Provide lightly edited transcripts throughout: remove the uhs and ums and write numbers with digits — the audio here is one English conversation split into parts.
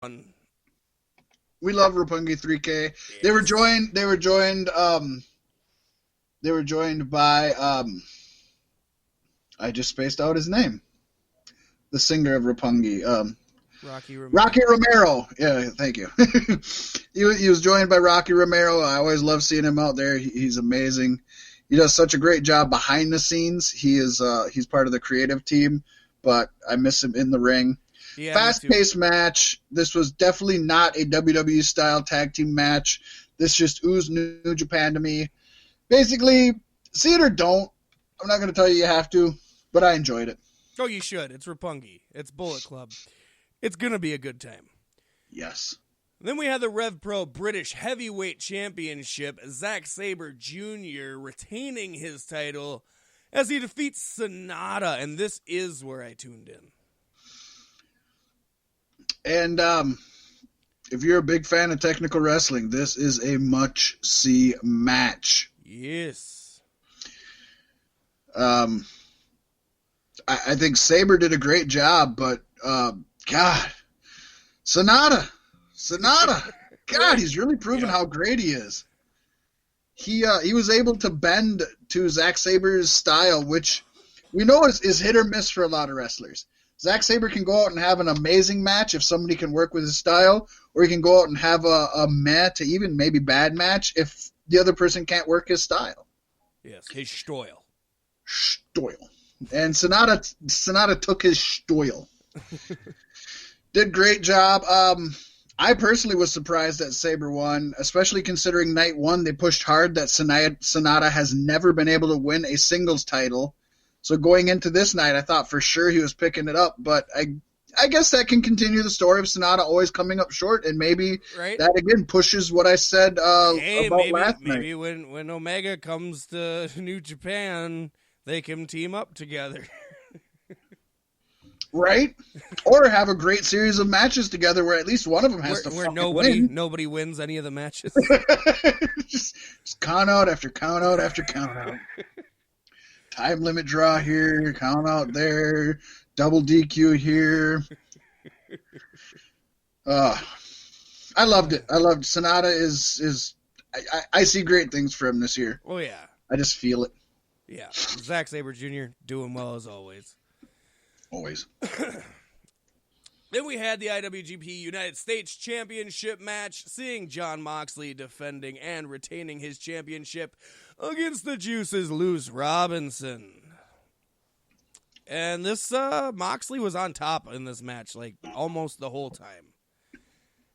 We love Roppongi 3K. Yes. They were joined by I just spaced out his name. The singer of Roppongi. Rocky Romero. Rocky Romero. Yeah, thank you. he was joined by Rocky Romero. I always love seeing him out there. He's amazing. He does such a great job behind the scenes. He's part of the creative team, but I miss him in the ring. Yeah, Fast-paced match. This was definitely not a WWE-style tag team match. This just oozed New Japan to me. Basically, see it or don't. I'm not going to tell you have to, but I enjoyed it. Oh, you should. It's Roppongi. It's Bullet Club. It's going to be a good time. Yes. Then we had the Rev Pro British Heavyweight Championship. Zack Sabre Jr. retaining his title as he defeats Sonata, and this is where I tuned in. And if you're a big fan of technical wrestling, this is a must-see match. Yes. I think Sabre did a great job, but God, Sonata, God, he's really proven how great he is. He was able to bend to Zack Sabre's style, which we know is hit or miss for a lot of wrestlers. Zack Sabre can go out and have an amazing match if somebody can work with his style, or he can go out and have a meh to even maybe bad match if the other person can't work his style. Yes, his style. And Sonata took his style. Did great job. I personally was surprised that Sabre won, especially considering night one they pushed hard that Sonata has never been able to win a singles title. So going into this night, I thought for sure he was picking it up, but I guess that can continue the story of Sonata always coming up short, and maybe that again pushes what I said about last night. Maybe when Omega comes to New Japan, they can team up together. Right? Or have a great series of matches together where at least one of them has to where win. Nobody wins any of the matches. just count out after count out after count out. Time limit draw here, count out there, double DQ here. I loved it. Sonata is I see great things for him this year. Oh yeah. I just feel it. Yeah. Zack Sabre Jr. doing well as always. Always. Then we had the IWGP United States Championship match, seeing Jon Moxley defending and retaining his championship against the Juice's Luce Robinson. And this Moxley was on top in this match, like almost the whole time.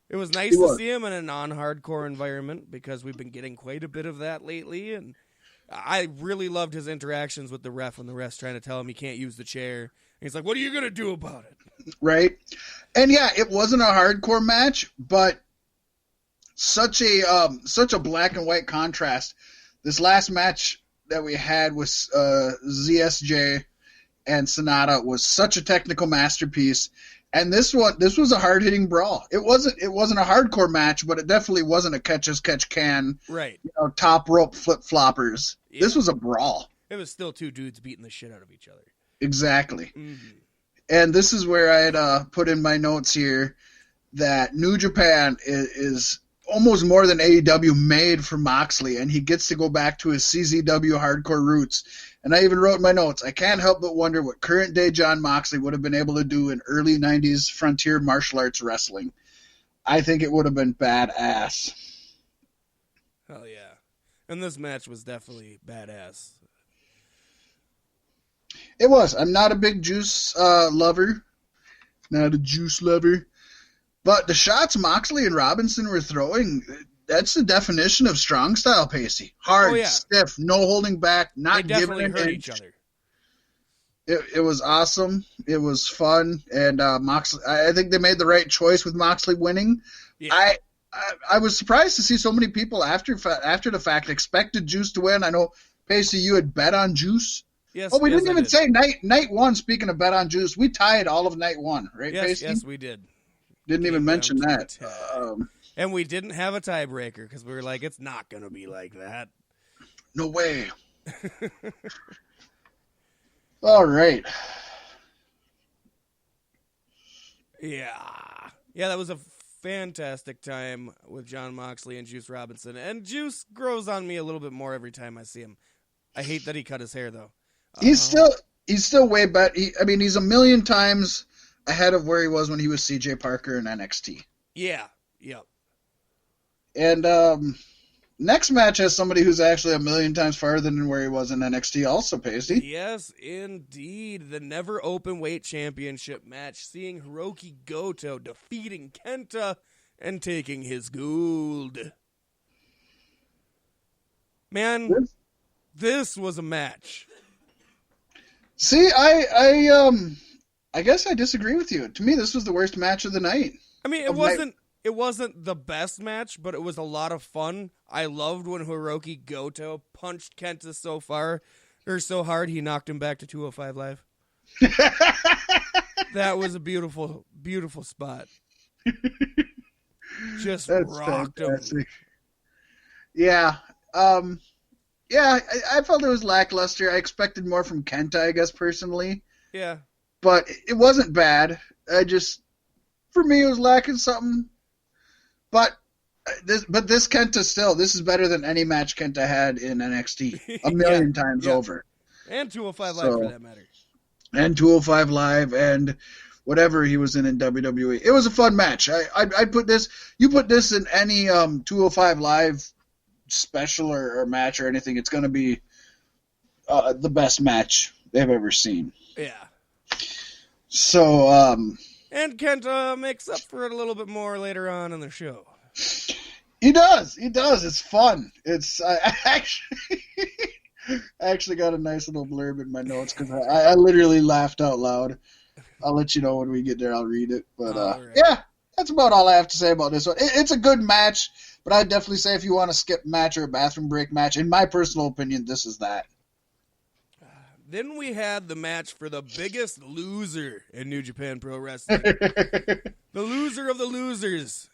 It was nice to see him in a non-hardcore environment because we've been getting quite a bit of that lately, and I really loved his interactions with the ref when the ref's trying to tell him he can't use the chair. And he's like, "What are you going to do about it?" Right. And yeah, it wasn't a hardcore match, but such a black and white contrast. This last match that we had with ZSJ and Sonata was such a technical masterpiece. And this was a hard-hitting brawl. It wasn't a hardcore match, but it definitely wasn't a catch as catch can. Right. Top rope flip-floppers. Yeah. This was a brawl. It was still two dudes beating the shit out of each other. Exactly. Mm-hmm. And this is where I had put in my notes here that New Japan is almost more than AEW made for Moxley, and he gets to go back to his CZW hardcore roots. And I even wrote in my notes, I can't help but wonder what current-day Jon Moxley would have been able to do in early 90s frontier martial arts wrestling. I think it would have been badass. Hell yeah. And this match was definitely badass. It was. I'm not a big Juice lover. Not a Juice lover. But the shots Moxley and Robinson were throwing, that's the definition of strong style, Pacey. Hard, stiff, no holding back, not giving an hurt inch. each other. It was awesome. It was fun. And Moxley, I think they made the right choice with Moxley winning. Yeah. I was surprised to see so many people after the fact expected Juice to win. I know, Pacey, you had bet on Juice. Yes, we didn't even say night one, speaking of bet on Juice. We tied all of night one, right, Pacey? Yes, we did. Didn't even mention that. And we didn't have a tiebreaker because we were like, it's not going to be like that. No way. All right. Yeah. Yeah, that was a fantastic time with Jon Moxley and Juice Robinson. And Juice grows on me a little bit more every time I see him. I hate that he cut his hair, though. He's still way better. He's a million times ahead of where he was when he was CJ Parker in NXT. Yeah, yep. And next match has somebody who's actually a million times farther than where he was in NXT also, Pasty. Yes, indeed. The Never Openweight Championship match, seeing Hiroki Goto defeating Kenta and taking his gold. Man, this was a match. See, I guess I disagree with you. To me, this was the worst match of the night. I mean, it wasn't the best match, but it was a lot of fun. I loved when Hiroki Goto punched Kenta so hard he knocked him back to 205 Live. That was a beautiful, beautiful spot. Just rocked fantastic. Him. Yeah. Yeah, I felt it was lackluster. I expected more from Kenta, I guess, personally. Yeah. But it wasn't bad. For me, it was lacking something. But this Kenta still, this is better than any match Kenta had in NXT. A million times over. And 205 Live, for that matter. And 205 Live and whatever he was in WWE. It was a fun match. I'd put this, you put this in any 205 Live special or match or anything, it's going to be the best match they've ever seen. Yeah. So, and Kenta makes up for it a little bit more later on in the show. He does. It's fun. I actually got a nice little blurb in my notes because I literally laughed out loud. I'll let you know when we get there. I'll read it. But right. Yeah, that's about all I have to say about this one. It's a good match, but I'd definitely say if you want a skip match or a bathroom break match, in my personal opinion, this is that. Then we had the match for the biggest loser in New Japan Pro Wrestling. The loser of the losers.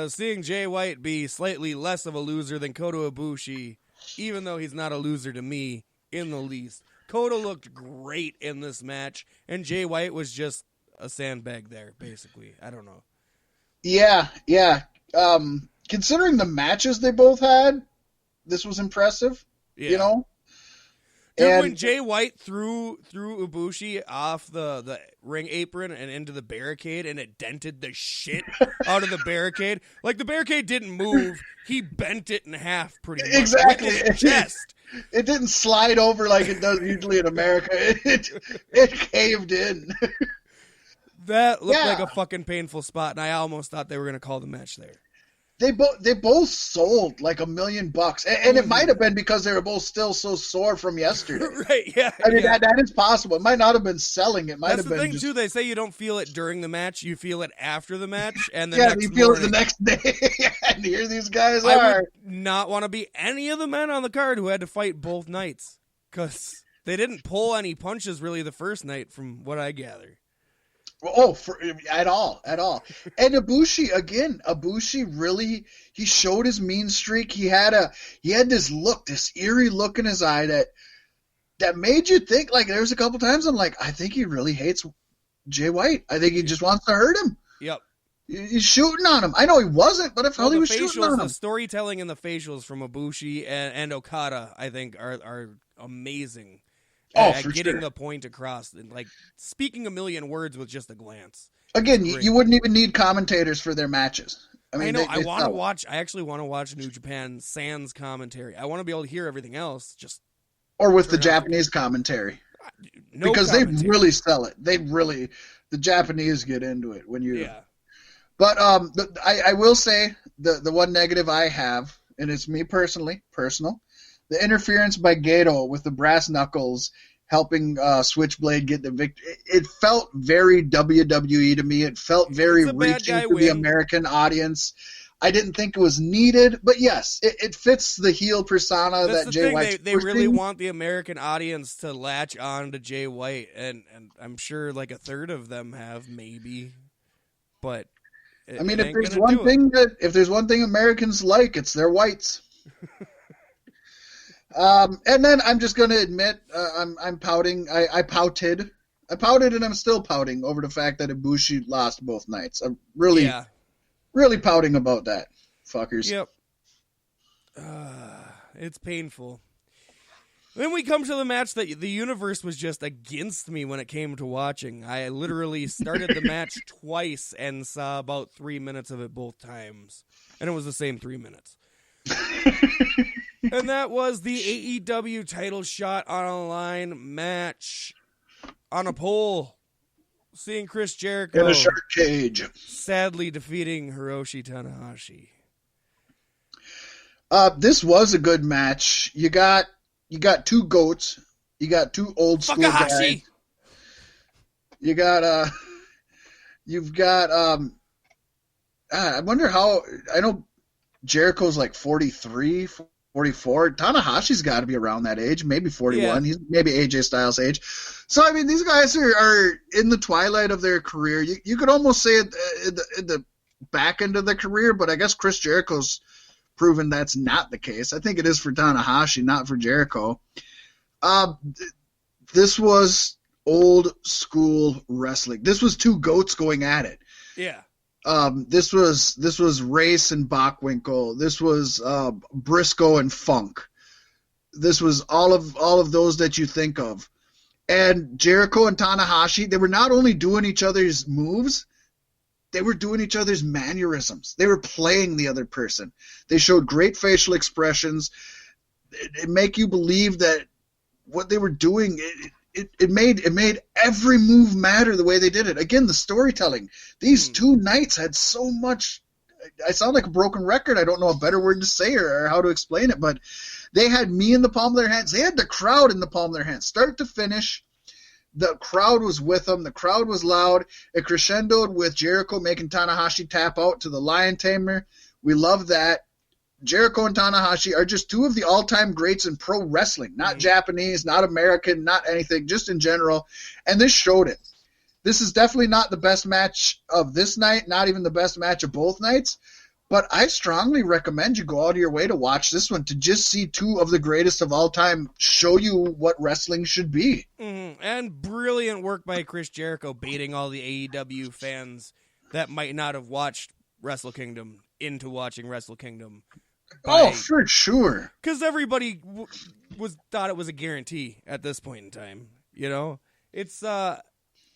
Seeing Jay White be slightly less of a loser than Kota Ibushi, even though he's not a loser to me in the least. Kota looked great in this match, and Jay White was just a sandbag there, basically. I don't know. Yeah. Considering the matches they both had, this was impressive, you know? Dude, when Jay White threw Ibushi off the ring apron and into the barricade, and it dented the shit out of the barricade, like the barricade didn't move, he bent it in half pretty much. Exactly. With his chest. It didn't slide over like it does usually in America. It caved in. That looked like a fucking painful spot, and I almost thought they were going to call the match there. They both sold like $1 million, and it might have been because they were both still so sore from yesterday. Right? Yeah. I mean that is possible. It might not have been selling. It might That's have been. That's the thing too. They say you don't feel it during the match; you feel it after the match, and the you feel it the next day. And here these guys are. I would not want to be any of the men on the card who had to fight both nights because they didn't pull any punches really the first night, from what I gather. At all. And Ibushi really, he showed his mean streak. He had this look, this eerie look in his eye that made you think, like, there's a couple times I'm like, I think he really hates Jay White. I think he just wants to hurt him. Yep. He's shooting on him. I know he wasn't, but I felt he was shooting on him. The storytelling and the facials from Ibushi and Okada, I think, are amazing. For getting sure. the point across and like speaking a million words with just a glance. Again, you wouldn't even need commentators for their matches. I know. I want to watch. I actually want to watch New Japan sans commentary. I want to be able to hear everything else. Or with the Japanese commentary. Because they really sell it. The Japanese get into it when you. Yeah. But I will say the one negative I have, and it's me personal. The interference by Gato with the brass knuckles helping Switchblade get the victory. It felt very WWE to me. It felt very reaching for the American audience. I didn't think it was needed, but yes, it fits the heel persona that Jay White's They really want the American audience to latch on to Jay White, and I'm sure like a third of them have, maybe. But if there's one thing Americans like, it's their whites. And then I'm just going to admit I'm pouting. I pouted, and I'm still pouting over the fact that Ibushi lost both nights. I'm really Really pouting about that, fuckers. Yep. It's painful. Then we come to the match that the universe was just against me when it came to watching. I literally started the match twice and saw about 3 minutes of it both times. And it was the same 3 minutes. And that was the AEW title shot on a line match on a pole. Seeing Chris Jericho in a shark cage. Sadly defeating Hiroshi Tanahashi. This was a good match. You got two goats. You got two old school guys. You've got I wonder how, I know Jericho's like 43, 44. Tanahashi's got to be around that age, maybe 41. Yeah. He's maybe AJ Styles' age. So, I mean, these guys are in the twilight of their career. You could almost say it in the back end of the career, but I guess Chris Jericho's proven that's not the case. I think it is for Tanahashi, not for Jericho. This was old school wrestling. This was two goats going at it. Yeah. This was Race and Bockwinkel. This was Briscoe and Funk. This was all of those that you think of. And Jericho and Tanahashi, they were not only doing each other's moves, they were doing each other's mannerisms. They were playing the other person. They showed great facial expressions. It make you believe that what they were doing, it made every move matter the way they did it. Again, the storytelling. These two nights had so much. I sound like a broken record. I don't know a better word to say or how to explain it, but they had me in the palm of their hands. They had the crowd in the palm of their hands. Start to finish, the crowd was with them. The crowd was loud. It crescendoed with Jericho making Tanahashi tap out to the Lion Tamer. We love that. Jericho and Tanahashi are just two of the all-time greats in pro wrestling. Not Japanese, not American, not anything, just in general. And this showed it. This is definitely not the best match of this night, not even the best match of both nights. But I strongly recommend you go out of your way to watch this one, to just see two of the greatest of all time show you what wrestling should be. And brilliant work by Chris Jericho baiting all the AEW fans that might not have watched Wrestle Kingdom into watching Wrestle Kingdom. For sure. Because everybody thought it was a guarantee at this point in time. You know? It's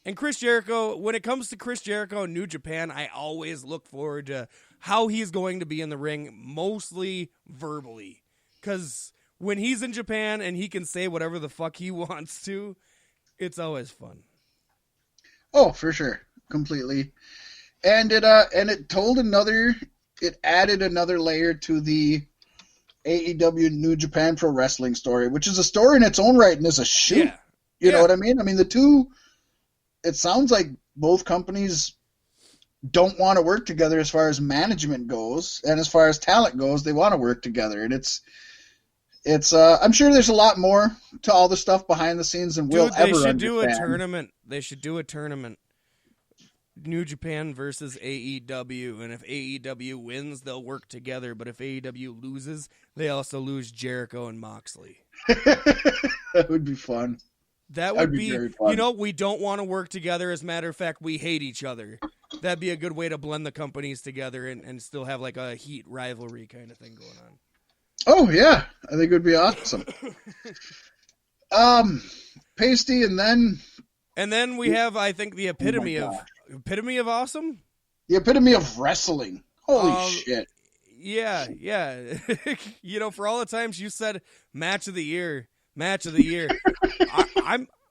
and Chris Jericho, when it comes to Chris Jericho and New Japan, I always look forward to how he's going to be in the ring, mostly verbally. Because when he's in Japan and he can say whatever the fuck he wants to, it's always fun. Oh, for sure. Completely. And it added another layer to the AEW New Japan Pro Wrestling story, which is a story in its own right and is a shoot. Yeah. You know what I mean? I mean, the two, it sounds like both companies don't want to work together as far as management goes, and as far as talent goes, they want to work together. And it's I'm sure there's a lot more to all the stuff behind the scenes than we'll ever understand. They should do a tournament. They should do a tournament. New Japan versus AEW, and if AEW wins, they'll work together, but if AEW loses, they also lose Jericho and Moxley. That would be fun. That would be very fun. You know, we don't want to work together. As a matter of fact, we hate each other. That'd be a good way to blend the companies together and still have like a heat rivalry kind of thing going on. Oh, yeah. I think it would be awesome. Pasty, and then we have, I think, the epitome of awesome? The epitome of wrestling. Holy shit. Yeah. You know, for all the times you said match of the year.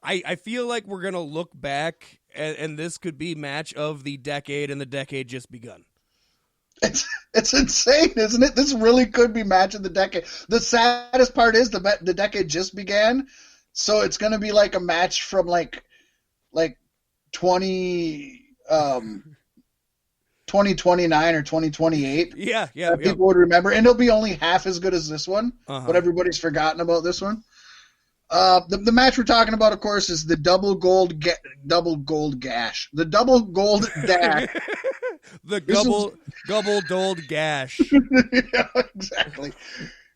I feel like we're going to look back and this could be match of the decade, and the decade just begun. It's insane, isn't it? This really could be match of the decade. The saddest part is the decade just began, so it's going to be like a match from like 2029 or 2028. Yeah. People would remember, and it'll be only half as good as this one, but everybody's forgotten about this one. The match we're talking about, of course, is the double gold gash. The double gold dash. The double gold gash. Yeah, exactly.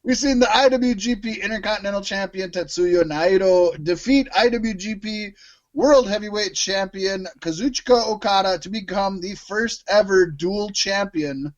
We've seen the IWGP Intercontinental Champion Tetsuya Naito defeat IWGP World Heavyweight Champion Kazuchika Okada to become the first ever dual champion